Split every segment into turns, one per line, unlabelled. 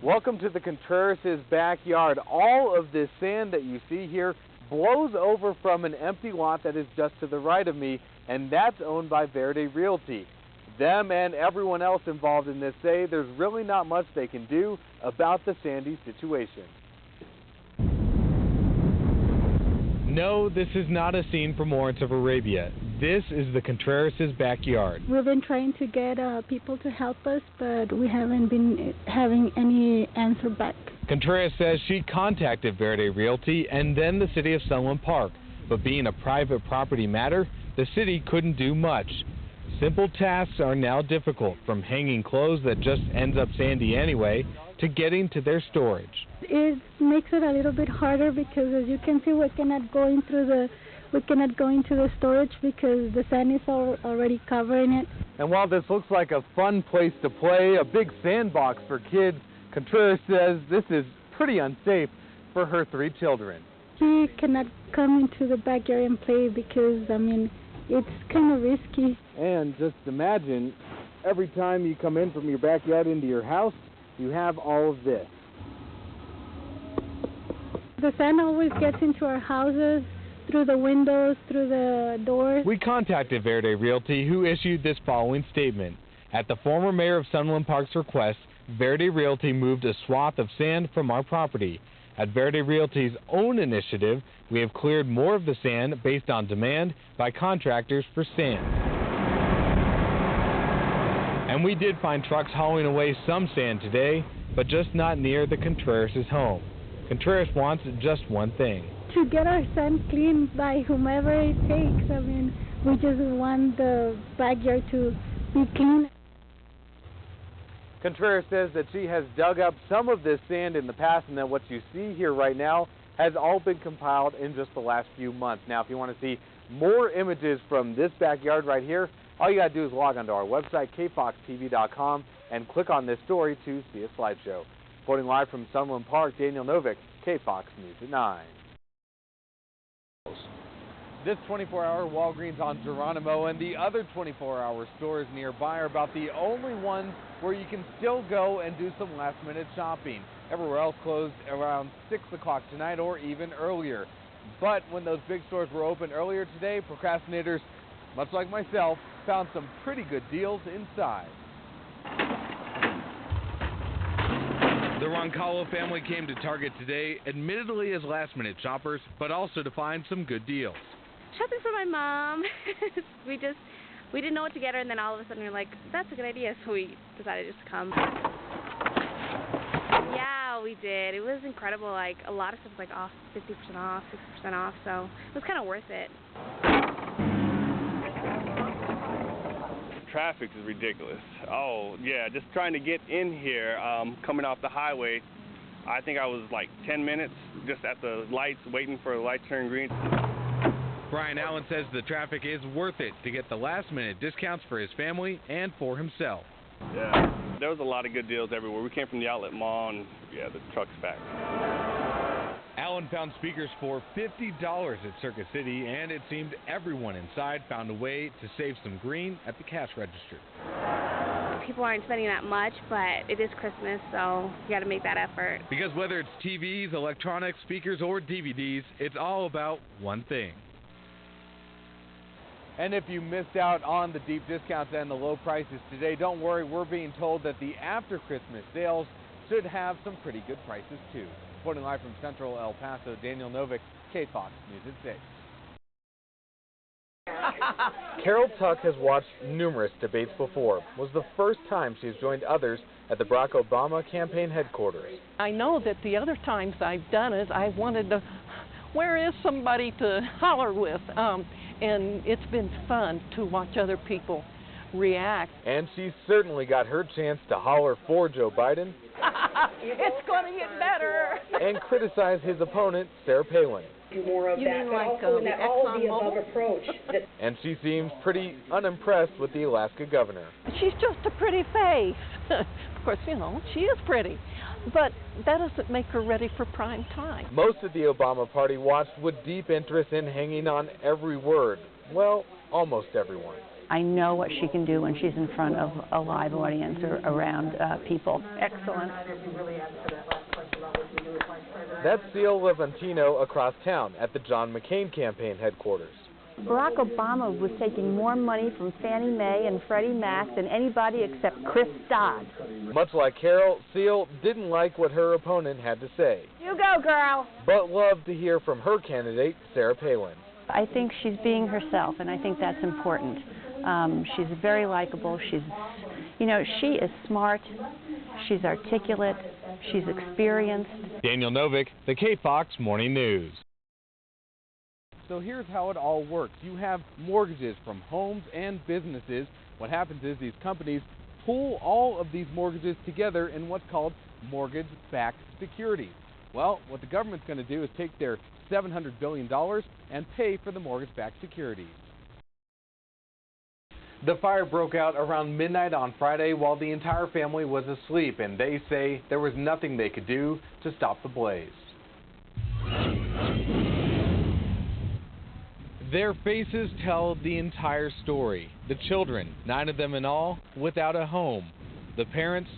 Welcome to the Contreras' backyard. All of this sand that you see here blows over from an empty lot that is just to the right of me, and that's owned by Verde Realty. Them and everyone else involved in this say there's really not much they can do about the sandy situation. No, this is not a scene from Lawrence of Arabia. This is the Contreras' backyard.
We've been trying to get people to help us, but we haven't been having any answer back.
Contreras says she contacted Verde Realty and then the city of Sunland Park, but being a private property matter, the city couldn't do much. Simple tasks are now difficult, from hanging clothes that just ends up sandy anyway, to getting to their storage.
It makes it a little bit harder because, as you can see, we cannot go into the storage because the sand is already covering it.
And while this looks like a fun place to play, a big sandbox for kids, Contreras says this is pretty unsafe for her 3 children.
He cannot come into the backyard and play because, it's kind of risky.
And just imagine, every time you come in from your backyard into your house, you have all of this.
The sand always gets into our houses, through the windows, through the doors.
We contacted Verde Realty, who issued this following statement. At the former mayor of Sunland Park's request, Verde Realty moved a swath of sand from our property. At Verde Realty's own initiative, we have cleared more of the sand based on demand by contractors for sand. And we did find trucks hauling away some sand today, but just not near the Contreras' home. Contreras wants just one thing:
to get our sand cleaned by whomever it takes. We just want the backyard to be clean.
Contreras says that she has dug up some of this sand in the past, and that what you see here right now has all been compiled in just the last few months. Now, if you want to see more images from this backyard right here, all you got to do is log onto our website, kfoxtv.com, and click on this story to see a slideshow. Reporting live from Sunland Park, Daniel Novick, KFOX News at 9. This 24-hour Walgreens on Geronimo and the other 24-hour stores nearby are about the only ones where you can still go and do some last-minute shopping. Everywhere else closed around 6 o'clock tonight or even earlier. But when those big stores were open earlier today, procrastinators, much like myself, found some pretty good deals inside. The Roncallo family came to Target today, admittedly as last-minute shoppers, but also to find some good deals.
Shopping for my mom. we didn't know what to get her, and then all of a sudden we were like, that's a good idea, so we decided just to come. Yeah, we did. It was incredible. Like, a lot of stuff was like off, 50% off, 60% off, so it was kind of worth it.
Traffic is ridiculous. Oh, yeah, just trying to get in here, coming off the highway. I think I was like 10 minutes just at the lights, waiting for the light to turn green.
Brian Allen says the traffic is worth it to get the last-minute discounts for his family and for himself.
Yeah, there was a lot of good deals everywhere. We came from the outlet mall, and yeah, the truck's packed.
Allen found speakers for $50 at Circuit City, and it seemed everyone inside found a way to save some green at the cash register.
People aren't spending that much, but it is Christmas, so you got to make that effort.
Because whether it's TVs, electronics, speakers, or DVDs, it's all about one thing. And if you missed out on the deep discounts and the low prices today, don't worry, we're being told that the after-Christmas sales should have some pretty good prices too. Reporting live from Central El Paso, Daniel Novick, KFOX News at 6. Carol Tuck has watched numerous debates before. It was the first time she's joined others at the Barack Obama campaign headquarters.
I know that the other times I've done it, I wanted to, where is somebody to holler with? And it's been fun to watch other people react.
And she certainly got her chance to holler for Joe Biden.
It's going to get better.
And criticize his opponent, Sarah Palin.
More of
You
that,
mean like
also
the
all of the
ExxonMobil?
above approach.
And she seems pretty unimpressed with the Alaska governor.
She's just a pretty face. Of course, she is pretty. But that doesn't make her ready for prime time.
Most of the Obama party watched with deep interest in hanging on every word. Well, almost everyone.
I know what she can do when she's in front of a live audience or around people. Excellent.
That's Seal Levantino across town at the John McCain campaign headquarters.
Barack Obama was taking more money from Fannie Mae and Freddie Mac than anybody except Chris Dodd.
Much like Carol, Seal didn't like what her opponent had to say.
You go, girl!
But loved to hear from her candidate, Sarah Palin.
I think she's being herself, and I think that's important. She's very likable. You know, she is smart. She's articulate. She's experienced.
Daniel Novick, the KFOX Morning News. So here's how it all works. You have mortgages from homes and businesses. What happens is these companies pool all of these mortgages together in what's called mortgage-backed securities. Well, what the government's going to do is take their $700 billion and pay for the mortgage-backed securities. The fire broke out around midnight on Friday while the entire family was asleep, and they say there was nothing they could do to stop the blaze. Their faces tell the entire story. The children, 9 of them in all, without a home. The parents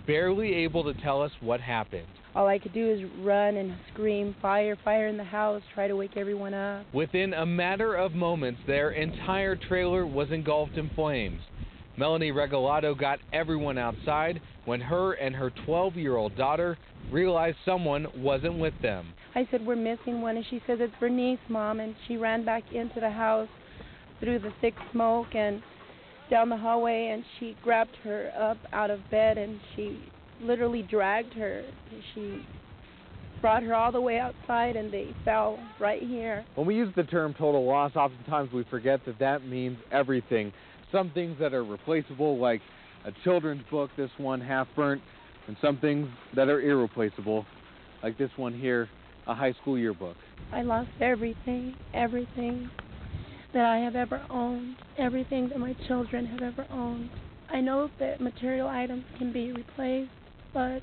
barely able to tell us what happened.
All I could do is run and scream, fire, fire in the house, try to wake everyone up.
Within a matter of moments, their entire trailer was engulfed in flames. Melanie Regalado got everyone outside when her and her 12-year-old daughter realized someone wasn't with them.
I said, we're missing one, and she said, it's Bernice, Mom, and she ran back into the house through the thick smoke and down the hallway, and she grabbed her up out of bed, and she literally dragged her. She brought her all the way outside, and they fell right here.
When we use the term total loss, oftentimes we forget that that means everything. Some things that are replaceable, like a children's book, this one half burnt, and some things that are irreplaceable, like this one here, a high school yearbook.
I lost everything that I have ever owned, everything that my children have ever owned. I know that material items can be replaced, but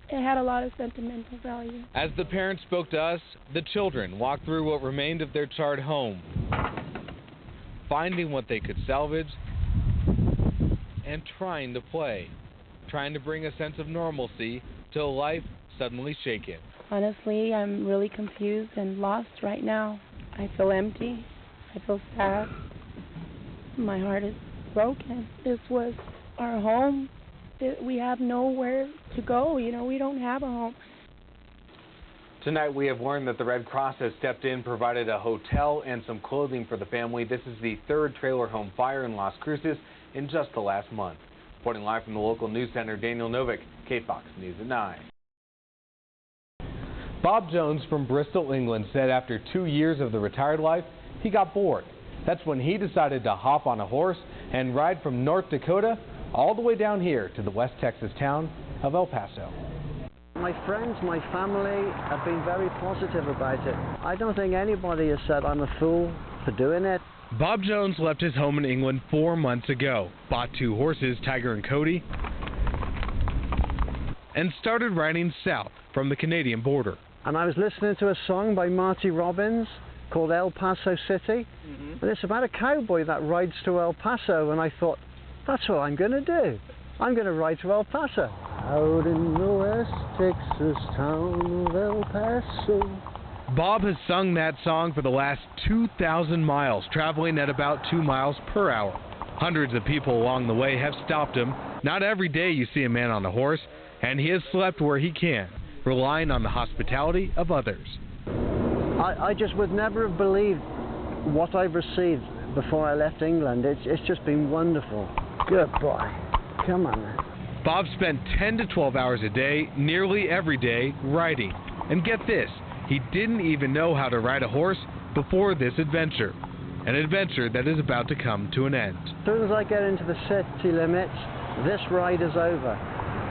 it had a lot of sentimental value.
As the parents spoke to us, the children walked through what remained of their charred home, finding what they could salvage and trying to play, trying to bring a sense of normalcy to a life suddenly shaken.
Honestly, I'm really confused and lost right now. I feel empty. I feel sad. My heart is broken. This was our home. We have nowhere to go. You know, we don't have a home.
Tonight we have learned that the Red Cross has stepped in, provided a hotel and some clothing for the family. This is the 3rd trailer home fire in Las Cruces in just the last month. Reporting live from the local news center, Daniel Novick, KFOX News at 9. Bob Jones from Bristol, England said after 2 years of the retired life, he got bored. That's when he decided to hop on a horse and ride from North Dakota all the way down here to the West Texas town of El Paso.
My friends, my family have been very positive about it. I don't think anybody has said I'm a fool for doing it.
Bob Jones left his home in England 4 months ago, bought 2 horses, Tiger and Cody, and started riding south from the Canadian border.
And I was listening to a song by Marty Robbins called El Paso City. And it's about a cowboy that rides to El Paso, and I thought, that's what I'm going to do. I'm going to ride to El Paso. Out in the West Texas town of El Paso.
Bob has sung that song for the last 2,000 miles, traveling at about 2 miles per hour. Hundreds of people along the way have stopped him. Not every day you see a man on a horse, and he has slept where he can, relying on the hospitality of others.
I just would never have believed what I've received before I left England. It's just been wonderful. Good boy. Come on, man.
Bob spent 10 to 12 hours a day, nearly every day, riding. And get this, he didn't even know how to ride a horse before this adventure. An adventure that is about to come to an end.
As soon as I get into the city limits, this ride is over.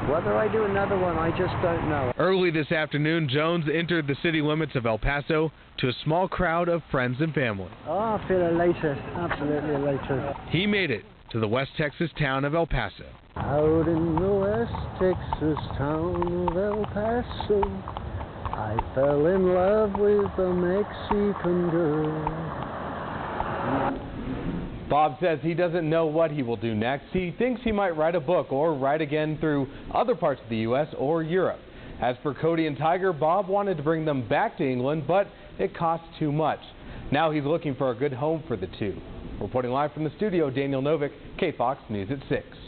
Whether I do another one, I just don't know.
Early this afternoon, Jones entered the city limits of El Paso to a small crowd of friends and family.
Oh, I feel elated, absolutely elated.
He made it to the West Texas town of El Paso.
Out in the West Texas town of El Paso, I fell in love with a Mexican girl.
Bob says he doesn't know what he will do next. He thinks he might write a book or write again through other parts of the U.S. or Europe. As for Cody and Tiger, Bob wanted to bring them back to England, but it cost too much. Now he's looking for a good home for the two. Reporting live from the studio, Daniel Novick, KFOX News at 6.